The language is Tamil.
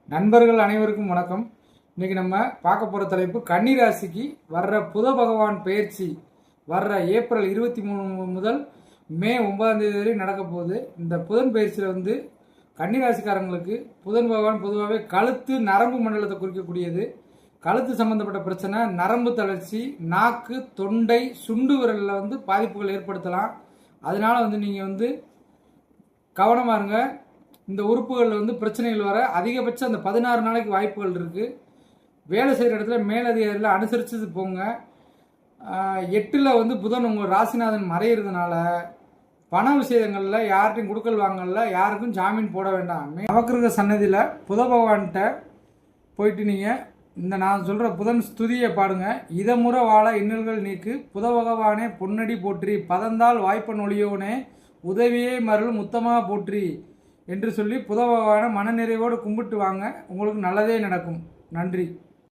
நண்பர்கள் அனைவருக்கும் வணக்கம். இன்னைக்கு நம்ம பார்க்க போகிற தலைப்பு கன்னி ராசிக்கு வர்ற புத பகவான் பெயர்ச்சி வர்ற ஏப்ரல் 23 முதல் மே 9ஆம் தேதி வரை நடக்க போகுது. இந்த புதன் பயிற்சியில் கன்னி ராசிக்காரங்களுக்கு புதன் பகவான் பொதுவாகவே கழுத்து நரம்பு மண்டலத்தை குறிக்கக்கூடியது. கழுத்து சம்பந்தப்பட்ட பிரச்சனை, நரம்பு தளர்ச்சி, நாக்கு, தொண்டை, சுண்டு விரலில் பாதிப்புகள் ஏற்படுத்தலாம். அதனால நீங்கள் கவனமாக இருங்க. இந்த உறுப்புகளில் பிரச்சனைகள் வர அதிகபட்சம் அந்த 16 நாளைக்கு வாய்ப்புகள் இருக்குது. வேலை செய்கிற இடத்துல மேலதிகாரியில் அனுசரித்து போங்க. 8ல் புதன் உங்கள் ராசிநாதன் மறையிறதுனால பண விஷயங்களில் யார்கிட்டையும் கொடுக்கல் வாங்கல, யாருக்கும் ஜாமீன் போட வேண்டாம். நவக்கிரக சன்னதியில் புத பகவான்கிட்ட போயிட்டு நீங்கள் இந்த நான் சொல்கிற புதன் ஸ்துதியை பாடுங்க. இதமுறை வாழ இன்னல்கள் நீக்கு, புத பகவானே பொன்னடி போற்றி, பதந்தால் வாய்ப்பன் ஒளியோனே உதவியே மருள் முத்தமாக போற்றி என்று சொல்லி புத பகவானை மனநிறைவோடு கும்பிட்டு வாங்க. உங்களுக்கு நல்லதே நடக்கும். நன்றி.